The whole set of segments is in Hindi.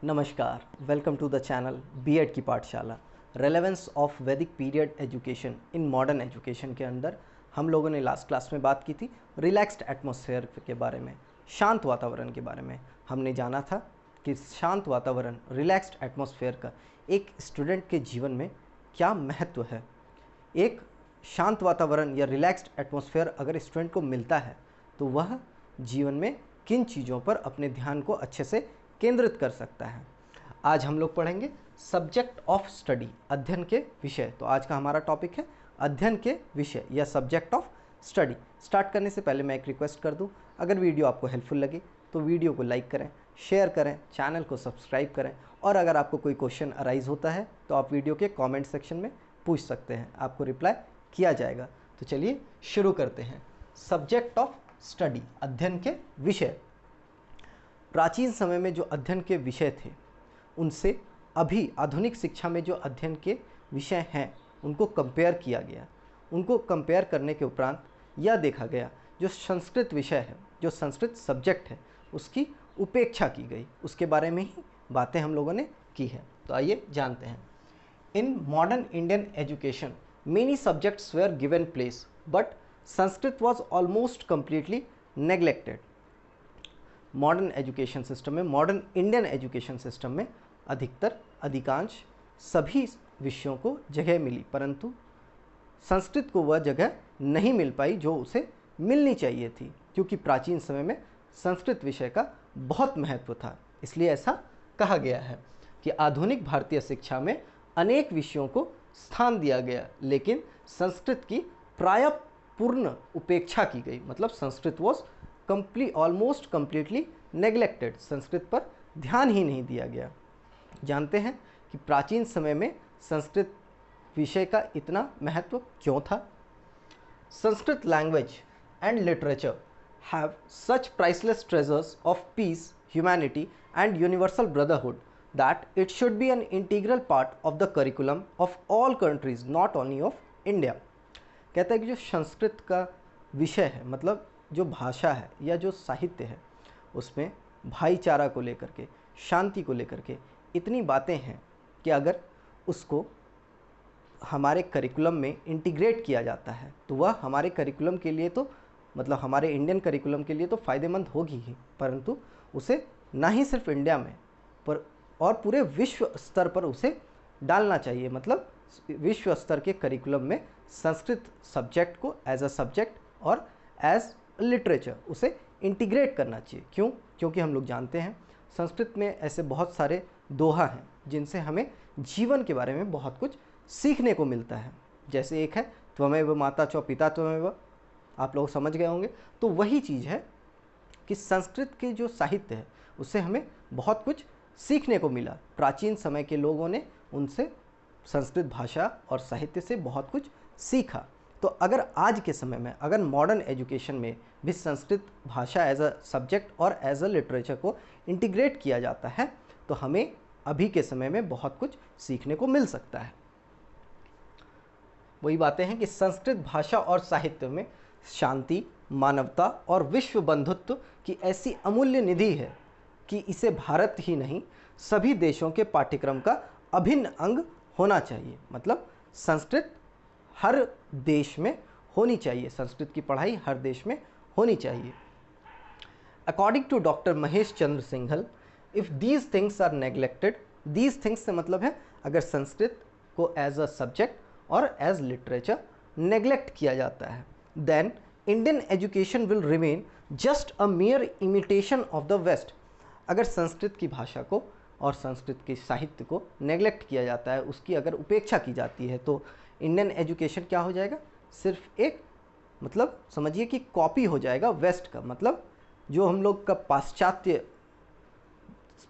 नमस्कार, welcome to the channel BEd की पाठशाला। Relevance of Vedic period education in modern education के अंदर हम लोगों ने लास्ट क्लास में बात की थी रिलैक्स्ड एटमॉस्फेयर के बारे में, शांत वातावरण के बारे में। हमने जाना था कि शांत वातावरण, रिलैक्स्ड एटमॉस्फेयर का एक स्टूडेंट के जीवन में क्या महत्व है। एक शांत वातावरण या रिलैक्स्ड एटमॉस्फेयर अगर स्टूडेंट को मिलता है तो वह जीवन में किन चीज़ों पर अपने ध्यान को अच्छे से केंद्रित कर सकता है। आज हम लोग पढ़ेंगे सब्जेक्ट ऑफ स्टडी, अध्ययन के विषय। तो आज का हमारा टॉपिक है अध्ययन के विषय या सब्जेक्ट ऑफ स्टडी। स्टार्ट करने से पहले मैं एक रिक्वेस्ट कर दूं, अगर वीडियो आपको हेल्पफुल लगे तो वीडियो को लाइक करें, शेयर करें, चैनल को सब्सक्राइब करें और अगर आपको कोई क्वेश्चन अराइज होता है तो आप वीडियो के कॉमेंट सेक्शन में पूछ सकते हैं, आपको रिप्लाई किया जाएगा। तो चलिए शुरू करते हैं। सब्जेक्ट ऑफ स्टडी, अध्ययन के विषय। प्राचीन समय में जो अध्ययन के विषय थे उनसे अभी आधुनिक शिक्षा में जो अध्ययन के विषय हैं उनको कंपेयर किया गया। उनको कंपेयर करने के उपरांत यह देखा गया जो संस्कृत विषय है, जो संस्कृत सब्जेक्ट है, उसकी उपेक्षा की गई। उसके बारे में ही बातें हम लोगों ने की है। तो आइए जानते हैं। In modern Indian education many subjects were given place but Sanskrit was almost completely neglected. Modern education system में, मॉडर्न इंडियन एजुकेशन सिस्टम में अधिकांश सभी विषयों को जगह मिली, परंतु संस्कृत को वह जगह नहीं मिल पाई जो उसे मिलनी चाहिए थी, क्योंकि प्राचीन समय में संस्कृत विषय का बहुत महत्व था। इसलिए ऐसा कहा गया है कि आधुनिक भारतीय शिक्षा में अनेक विषयों को स्थान दिया गया, लेकिन संस्कृत की प्रायः पूर्ण उपेक्षा की गई। मतलब Sanskrit was almost completely neglected, Sanskrit पर ध्यान ही नहीं दिया गया। जानते हैं कि प्राचीन समय में संस्कृत विषय का इतना महत्व क्यों था। Sanskrit language and literature have such priceless treasures of peace, humanity and universal brotherhood that it should be an integral part of the curriculum of all countries, not only of India. कहता है कि जो संस्कृत का विषय है, मतलब जो भाषा है या जो साहित्य है, उसमें भाईचारा को लेकर के, शांति को लेकर के इतनी बातें हैं कि अगर उसको हमारे करिकुलम में इंटीग्रेट किया जाता है तो वह हमारे करिकुलम के लिए तो, मतलब हमारे इंडियन करिकुलम के लिए तो फ़ायदेमंद होगी ही, परंतु उसे ना ही सिर्फ इंडिया में पर और पूरे विश्व स्तर पर उसे डालना चाहिए। मतलब विश्व स्तर के करिकुलम में संस्कृत सब्जेक्ट को एज अ सब्जेक्ट और एज लिटरेचर उसे इंटीग्रेट करना चाहिए। क्यों? क्योंकि हम लोग जानते हैं संस्कृत में ऐसे बहुत सारे दोहा हैं जिनसे हमें जीवन के बारे में बहुत कुछ सीखने को मिलता है। जैसे एक है त्वमेव माता च पिता त्वमेव, आप लोग समझ गए होंगे। तो वही चीज़ है कि संस्कृत के जो साहित्य है उससे हमें बहुत कुछ सीखने को मिला। प्राचीन समय के लोगों ने उनसे संस्कृत भाषा और साहित्य से बहुत कुछ सीखा। तो अगर आज के समय में अगर मॉडर्न एजुकेशन में भी संस्कृत भाषा एज अ सब्जेक्ट और एज अ लिटरेचर को इंटीग्रेट किया जाता है तो हमें अभी के समय में बहुत कुछ सीखने को मिल सकता है। वही बातें हैं कि संस्कृत भाषा और साहित्य में शांति, मानवता और विश्व बंधुत्व की ऐसी अमूल्य निधि है कि इसे भारत ही नहीं सभी देशों के पाठ्यक्रम का अभिन्न अंग होना चाहिए। मतलब संस्कृत हर देश में होनी चाहिए, संस्कृत की पढ़ाई हर देश में होनी चाहिए। According to doctor Mahesh Chandra Singhal, if these things are neglected, these things से मतलब है अगर संस्कृत को एज अ सब्जेक्ट और एज लिटरेचर नेग्लेक्ट किया जाता है, then Indian education will remain just a mere imitation of the West. अगर संस्कृत की भाषा को और संस्कृत के साहित्य को नेग्लेक्ट किया जाता है, उसकी अगर उपेक्षा की जाती है, तो इंडियन एजुकेशन क्या हो जाएगा? सिर्फ एक, मतलब समझिए कि कॉपी हो जाएगा वेस्ट का। मतलब जो हम लोग का पाश्चात्य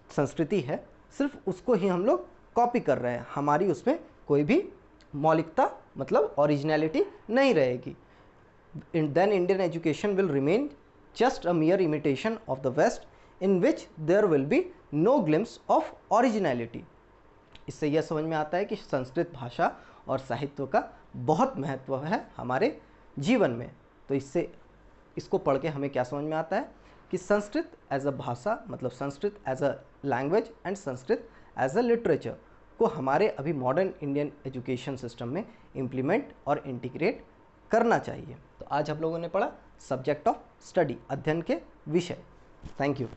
संस्कृति है सिर्फ उसको ही हम लोग कॉपी कर रहे हैं, हमारी उसमें कोई भी मौलिकता, मतलब ओरिजिनलिटी नहीं रहेगी। Then Indian education will remain just a mere imitation of the West in which there will be no glimpse of originality. इससे यह समझ में आता है कि संस्कृत भाषा और साहित्य का बहुत महत्व है हमारे जीवन में। तो इसको पढ़ के हमें क्या समझ में आता है कि संस्कृत एज अ भाषा, मतलब Sanskrit as a language and Sanskrit as a literature को हमारे अभी मॉडर्न इंडियन एजुकेशन सिस्टम में इम्प्लीमेंट और इंटीग्रेट करना चाहिए। तो आज हम लोगों ने पढ़ा सब्जेक्ट ऑफ स्टडी, अध्ययन के विषय। Thank you.